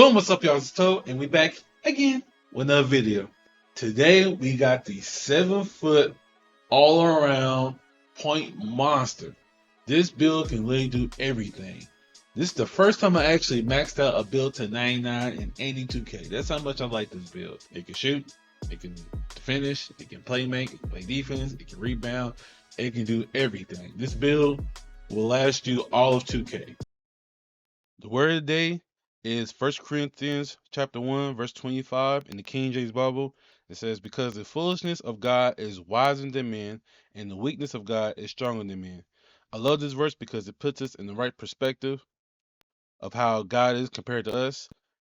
Boom, what's up y'all, it's Toe, and we back again with another video. Today we got the 7-foot all around point monster. This build can literally do everything. This is the first time I actually maxed out a build to 99 and 82k. That's how much I like this build. It can shoot, it can finish, it can play make, it can play defense, it can rebound, it can do everything. This build will last you all of 2k. The word of the day is 1 Corinthians chapter 1, verse 25 in the King James Bible. It says, because the foolishness of God is wiser than men, and the weakness of God is stronger than men. I love this verse because it puts us in the right perspective of how God is compared to us.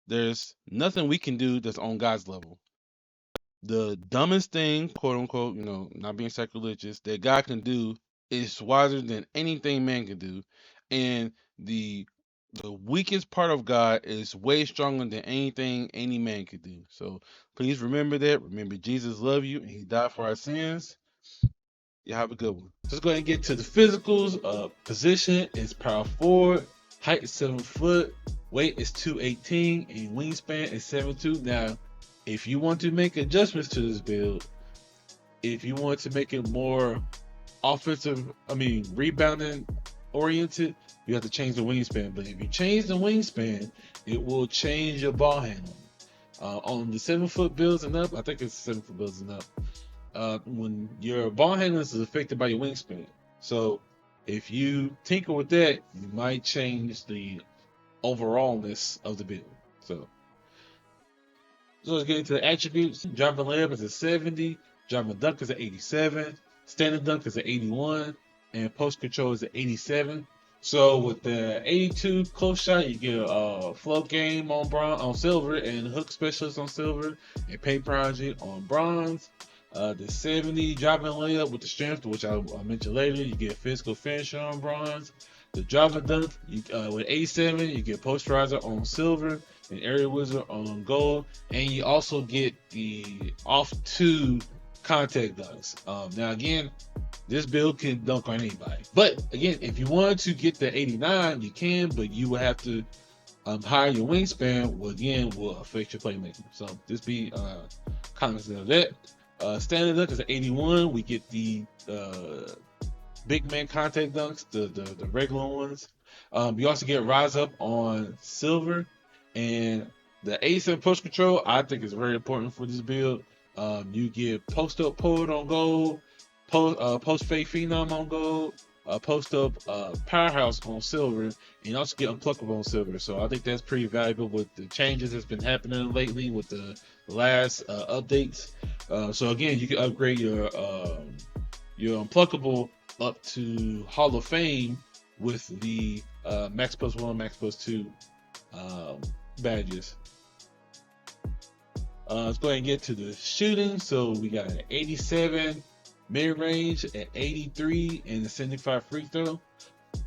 There's nothing we can do that's on God's level. The dumbest thing, quote unquote, not being sacrilegious, that God can do is wiser than anything man can do. And the weakest part of God is way stronger than anything any man could do. So please remember that. Remember, Jesus loved you and he died for our sins. You have a good one. Let's go ahead and get to the physicals. Position is power forward. Height is 7 foot. Weight is 218. And wingspan is 7'2". Now, if you want to make adjustments to this build, if you want to make it more rebounding oriented, you have to change the wingspan. But if you change the wingspan, it will change your ball handling. On the 7-foot builds and up, I think it's 7-foot builds and up, when your ball handling is affected by your wingspan. So if you tinker with that, you might change the overallness of the build. So let's get into the attributes. Driving layup is a 70, driving dunk is an 87, standing dunk is an 81, and post control is an 87. So with the 82 close shot, you get a float game on silver, and hook specialist on silver, and paint project on bronze. The 70 driving layup with the strength, which I mentioned later, you get physical finisher on bronze. The driving dunk with 87, you get posterizer on silver, and area wizard on gold, and you also get the off 2 contact dunks. Now again, this build can dunk on anybody, but again, if you wanted to get the 89, you can, but you will have to higher your wingspan, will affect your playmaking. So just be cognizant of that. Standard dunk is an 81. We get the big man contact dunks, the regular ones. You also get rise up on silver, and the 87 post control I think is very important for this build. You get post up poet on gold, post fake phenom on gold, post up powerhouse on silver, and you also get unpluckable on silver. So I think that's pretty valuable with the changes that's been happening lately with the last updates. So again, you can upgrade your unpluckable up to Hall of Fame with the max +1, max +2 badges. Let's go ahead and get to the shooting. So we got an 87 mid-range, an 83, and a 75 free throw.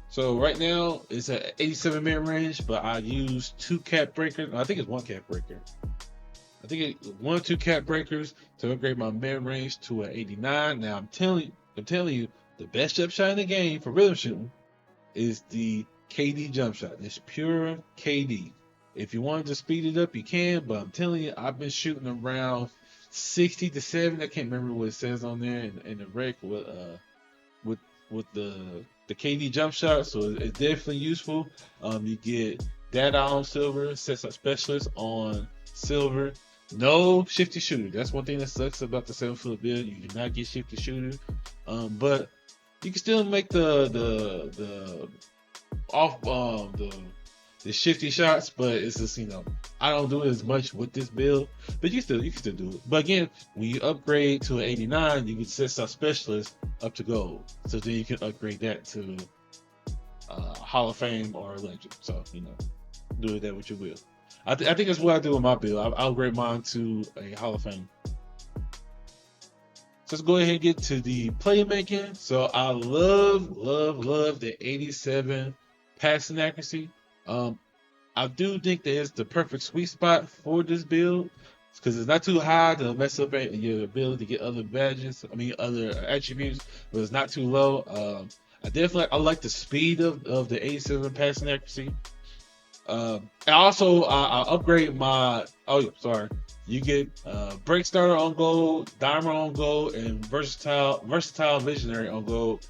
So right now it's an 87 mid-range, but I use 2 cap breakers. I think it's 1 cap breaker. I think it's 1 or 2 cap breakers to upgrade my mid-range to an 89. Now I'm telling you, the best jump shot in the game for rhythm shooting is the KD jump shot. It's pure KD. If you wanted to speed it up, you can, but I'm telling you, I've been shooting around 60 to 70. I can't remember what it says on there in the rec with the KD jump shot. So it's definitely useful. You get data on silver, sets up specialist on silver. No shifty shooter. That's one thing that sucks about the 7-foot build. You do not get shifty shooter, but you can still make the shifty shots, but it's just, I don't do it as much with this build, but you can still do it. But again, when you upgrade to an 89, you can set our specialist up to gold, so then you can upgrade that to Hall of Fame or Legend. So do that with your will. I think that's what I do with my build. I'll upgrade mine to a Hall of Fame. So let's go ahead and get to the playmaking. So I love the 87 passing accuracy. I do think that it's the perfect sweet spot for this build because it's not too high to mess up your ability to get other badges. Other attributes, but it's not too low. I like the speed of the 87 passing accuracy. And also, I upgrade my. Oh, sorry. You get Break Starter on gold, Diamond on gold, and Versatile Visionary on gold.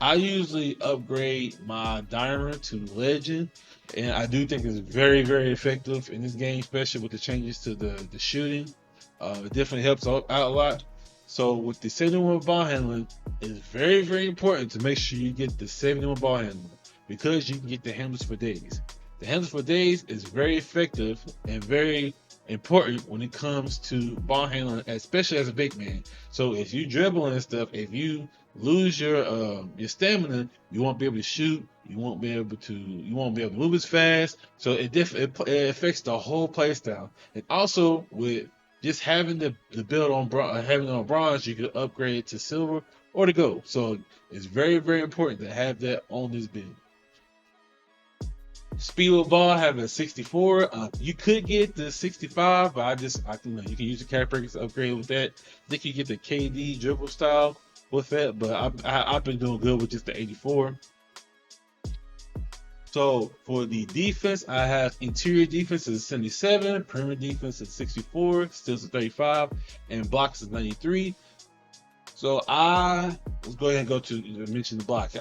I usually upgrade my Diamond to Legend, and I do think it's very, very effective in this game, especially with the changes to the shooting. It definitely helps out a lot. So with the 71 ball handling, it's very, very important to make sure you get the 71 ball handling because you can get the handles for days. The handles for days is very effective and very important when it comes to ball handling, especially as a big man. So if you dribble and stuff, if you lose your stamina, you won't be able to shoot. You won't be able to move as fast. So it affects the whole play style. And also with just having the build on having it on bronze, you can upgrade to silver or to gold. So it's very, very important to have that on this build. Speed with ball having a 64. You could get the 65, but I think you can use the cap breakers to upgrade with that. I think you get the KD dribble style with that, but I've been doing good with just the 84. So for the defense, I have interior defense is 77, perimeter defense is 64, steals is 35, and blocks is 93. So let's go ahead and go to mention the block.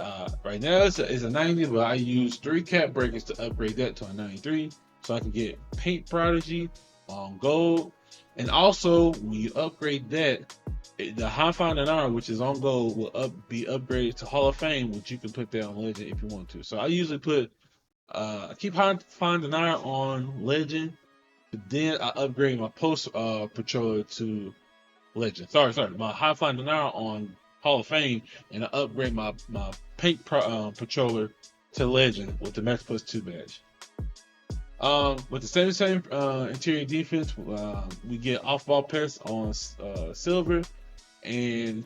Right now it's a 90, but I use 3 cap breakers to upgrade that to a 93, so I can get Paint Prodigy on gold. And also when you upgrade that, the High Find and Honor, which is on gold, will be upgraded to Hall of Fame, which you can put that on Legend if you want to. So I usually put I keep Find and Honor on Legend, but then I upgrade my Post Patroller to Legend. Sorry, my High Find and Honor on Hall of Fame, and I upgrade my Paint Patroller to Legend with the Max Plus 2 badge. With the same interior defense, we get off-ball pass on silver and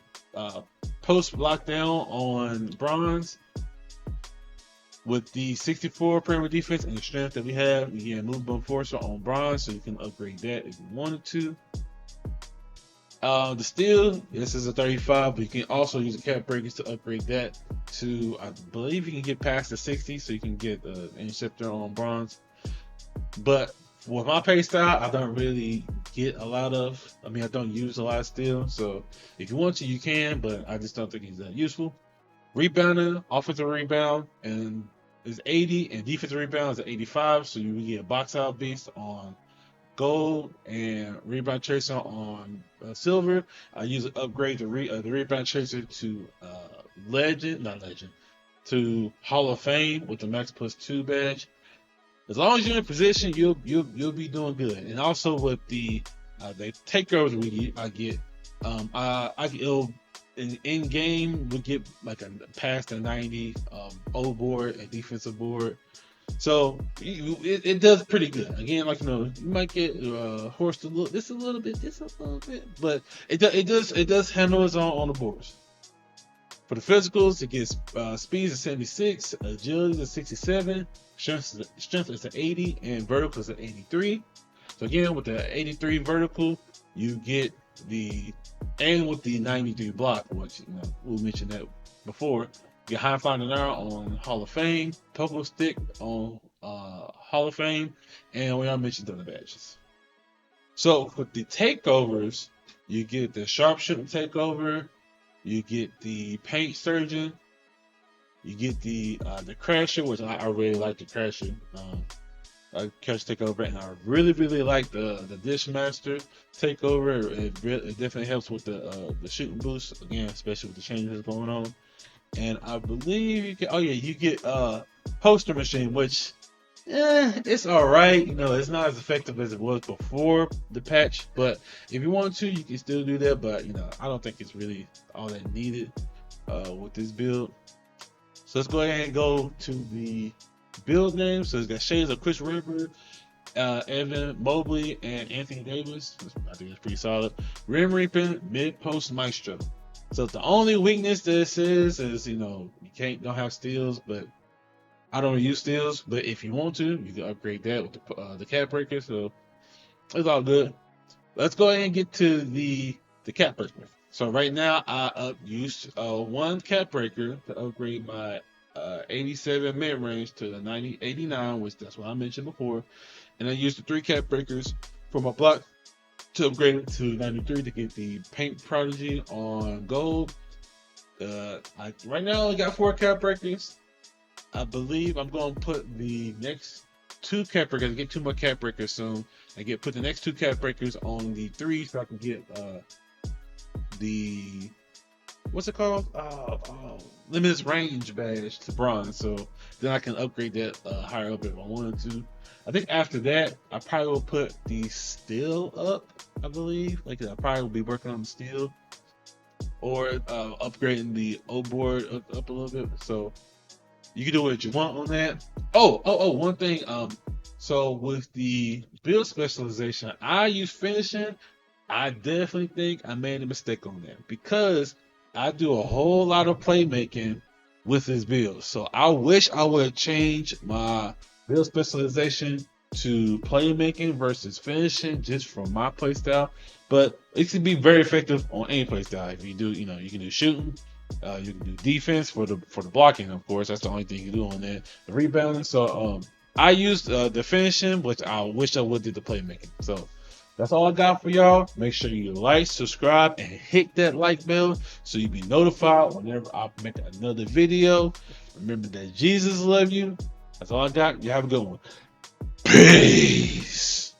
post lockdown on bronze. With the 64 perimeter defense and the strength that we have, we get movable enforcer on bronze, so you can upgrade that if you wanted to. The steel, this is a 35, but you can also use the cap breakers to upgrade that to, I believe you can get past the 60, so you can get an interceptor on bronze. But with my play style, I don't really get a lot of, I don't use a lot of steel, so if you want to, you can, but I just don't think it's that useful. Rebounding, offensive rebound, and is 80, and defensive rebound is 85. So you get a box out beast on gold and rebound chaser on silver. I usually upgrade the rebound chaser to not legend, to Hall of Fame with the Max Plus 2 badge. As long as you're in position, you'll be doing good. And also with the takeovers I get, it'll in game we get like a past the 90 O board and defensive board, so it does pretty good. Again, like you might get horsed a little bit, but it does handle its own on the boards. For the physicals, it gets speed is 76, agility is 67, strength is an 80, and vertical is an 83. So again, with the 83 vertical, you get and with the 93 block, which we mentioned that before, get High Find and Honor on Hall of Fame, Pogo Stick on Hall of Fame, and we all mentioned the other badges. So with the takeovers, you get the Sharpshooter takeover, you get the Paint Surgeon, you get the Crasher, which I really like the Crasher. Catch takeover, and I really like the Dishmaster takeover. It definitely helps with the shooting boost again, especially with the changes going on. And I believe you get Poster Machine, which it's all right. It's not as effective as it was before the patch, but if you want to, you can still do that. But I don't think it's really all that needed with this build. So let's go ahead and go to the build names. So it's got shades of Chris Webber, Evan Mobley, and Anthony Davis. I think it's pretty solid. Rim Reaping, Mid Post Maestro. So the only weakness that it says is you don't have steals, but I don't use steals. But if you want to, you can upgrade that with the cap breaker. So it's all good. Let's go ahead and get to the cap breaker. So right now I used one cap breaker to upgrade my 87 mid range to the 90, 89, which that's what I mentioned before. And I used the 3 cap breakers for my block to upgrade it to 93 to get the Paint Prodigy on gold. Right now I got 4 cap breakers. I believe I'm going to put the next 2 cap breakers. Get 2 more cap breakers soon. Put the next 2 cap breakers on the 3 so I can get the what's it called? Limited range badge to bronze. So then I can upgrade that higher up if I wanted to. I think after that, I probably will put the steel up. I believe, like I probably will be working on the steel or upgrading the O board up a little bit. So you can do what you want on that. One thing. So with the build specialization, I use finishing. I definitely think I made a mistake on that because I do a whole lot of playmaking with this build. So I wish I would have changed my build specialization to playmaking versus finishing just from my playstyle. But it can be very effective on any playstyle. If you do, you can do shooting, you can do defense for the blocking, of course. That's the only thing you can do on there. The rebounding. So I used the finishing, which I wish I would did the playmaking. So that's all I got for y'all. Make sure you like, subscribe, and hit that like bell so you be notified whenever I make another video. Remember that Jesus loves you. That's all I got. You have a good one. Peace.